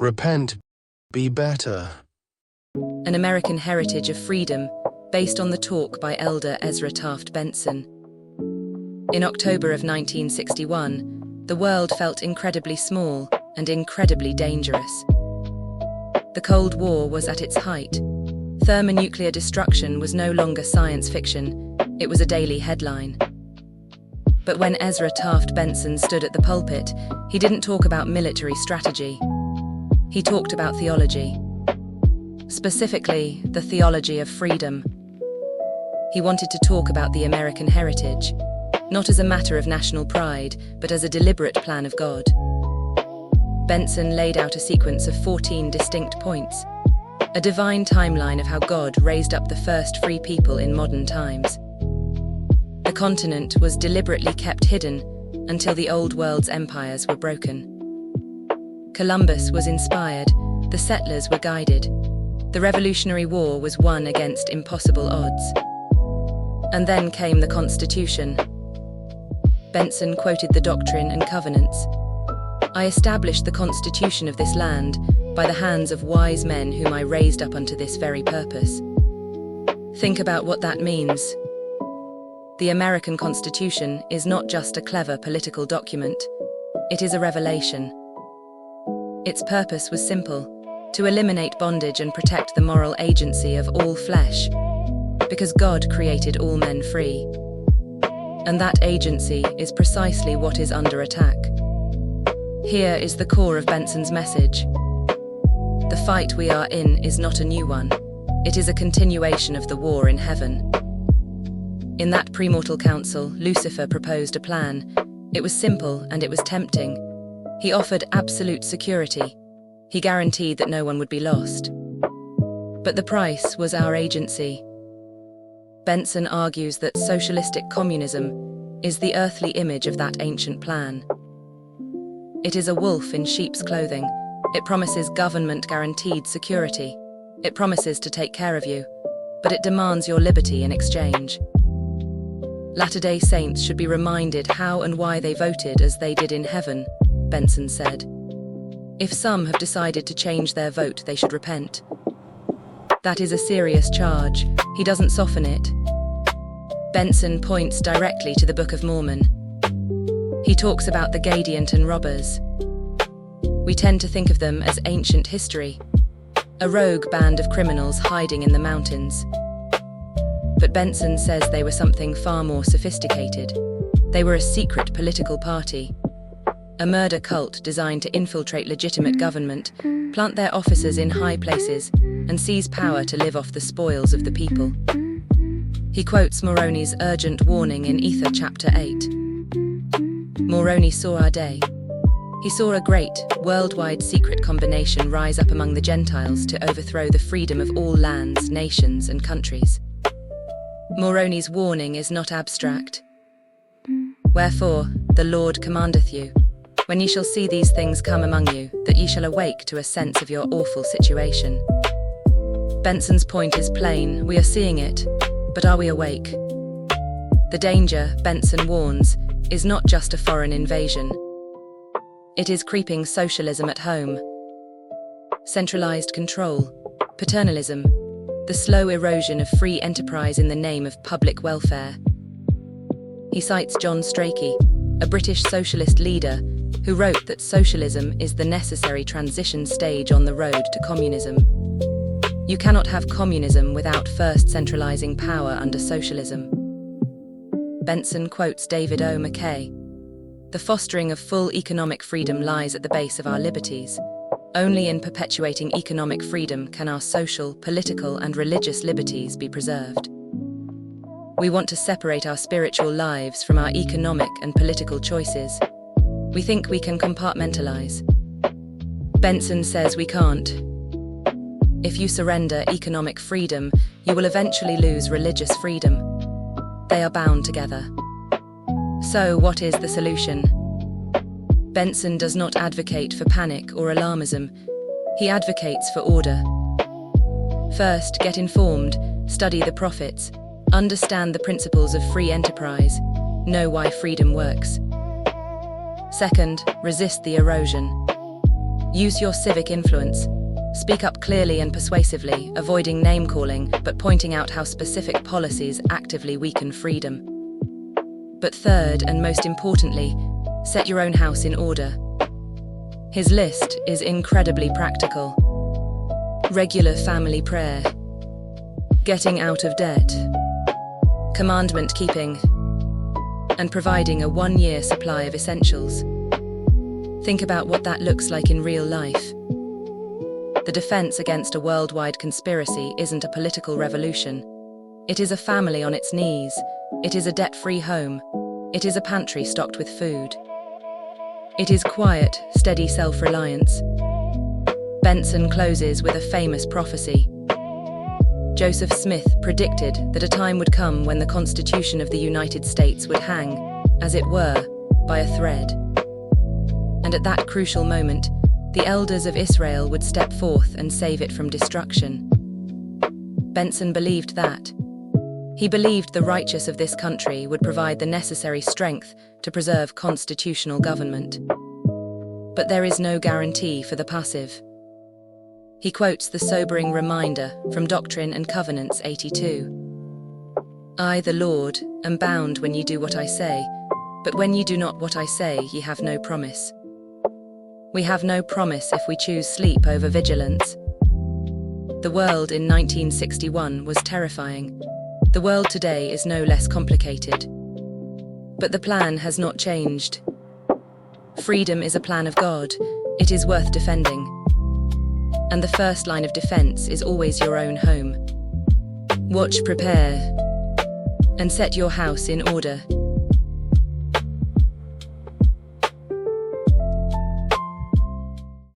Repent, be better. An American Heritage of Freedom, based on the talk by Elder Ezra Taft Benson. In October of 1961, the world felt incredibly small and incredibly dangerous. The Cold War was at its height. Thermonuclear destruction was no longer science fiction, it was a daily headline. But when Ezra Taft Benson stood at the pulpit, he didn't talk about military strategy. He talked about theology. Specifically, the theology of freedom. He wanted to talk about the American heritage, not as a matter of national pride, but as a deliberate plan of God. Benson laid out a sequence of 14 distinct points, a divine timeline of how God raised up the first free people in modern times. The continent was deliberately kept hidden until the old world's empires were broken. Columbus was inspired, the settlers were guided, the Revolutionary War was won against impossible odds. And then came the Constitution. Benson quoted the Doctrine and Covenants. I established the Constitution of this land by the hands of wise men whom I raised up unto this very purpose. Think about what that means. The American Constitution is not just a clever political document, it is a revelation. Its purpose was simple, to eliminate bondage and protect the moral agency of all flesh, because God created all men free. And that agency is precisely what is under attack. Here is the core of Benson's message. The fight we are in is not a new one. It is a continuation of the war in heaven. In that premortal council, Lucifer proposed a plan. It was simple and it was tempting. He offered absolute security. He guaranteed that no one would be lost. But the price was our agency. Benson argues that socialistic communism is the earthly image of that ancient plan. It is a wolf in sheep's clothing. It promises government-guaranteed security. It promises to take care of you, but it demands your liberty in exchange. Latter-day Saints should be reminded how and why they voted as they did in heaven, Benson said. If some have decided to change their vote, they should repent. That is a serious charge. He doesn't soften it. Benson points directly to the Book of Mormon. He talks about the Gadianton robbers. We tend to think of them as ancient history, a rogue band of criminals hiding in the mountains. But Benson says they were something far more sophisticated. They were a secret political party, a murder cult designed to infiltrate legitimate government, plant their officers in high places, and seize power to live off the spoils of the people. He quotes Moroni's urgent warning in Ether chapter 8. Moroni saw our day. He saw a great, worldwide secret combination rise up among the Gentiles to overthrow the freedom of all lands, nations, and countries. Moroni's warning is not abstract. Wherefore, the Lord commandeth you, when ye shall see these things come among you, that ye shall awake to a sense of your awful situation. Benson's point is plain, we are seeing it, but are we awake? The danger, Benson warns, is not just a foreign invasion. It is creeping socialism at home. Centralized control, paternalism, the slow erosion of free enterprise in the name of public welfare. He cites John Strachey, a British socialist leader, who wrote that socialism is the necessary transition stage on the road to communism. You cannot have communism without first centralizing power under socialism. Benson quotes David O. McKay. The fostering of full economic freedom lies at the base of our liberties. Only in perpetuating economic freedom can our social, political, and religious liberties be preserved. We want to separate our spiritual lives from our economic and political choices. We think we can compartmentalize. Benson says we can't. If you surrender economic freedom, you will eventually lose religious freedom. They are bound together. So, what is the solution? Benson does not advocate for panic or alarmism. He advocates for order. First, get informed, study the prophets, understand the principles of free enterprise, know why freedom works. Second, resist the erosion. Use your civic influence. Speak up clearly and persuasively, avoiding name-calling, but pointing out how specific policies actively weaken freedom. But third, and most importantly, set your own house in order. His list is incredibly practical. Regular family prayer, getting out of debt, commandment keeping, and providing a 1-year supply of essentials. Think about what that looks like in real life. The defense against a worldwide conspiracy isn't a political revolution. It is a family on its knees. It is a debt-free home. It is a pantry stocked with food. It is quiet, steady self-reliance. Benson closes with a famous prophecy. Joseph Smith predicted that a time would come when the Constitution of the United States would hang, as it were, by a thread. And at that crucial moment, the elders of Israel would step forth and save it from destruction. Benson believed that. He believed the righteous of this country would provide the necessary strength to preserve constitutional government. But there is no guarantee for the passive. He quotes the sobering reminder from Doctrine and Covenants 82. I, the Lord, am bound when ye do what I say, but when ye do not what I say, ye have no promise. We have no promise if we choose sleep over vigilance. The world in 1961 was terrifying. The world today is no less complicated. But the plan has not changed. Freedom is a plan of God. It is worth defending. And the first line of defense is always your own home. Watch, prepare, and set your house in order.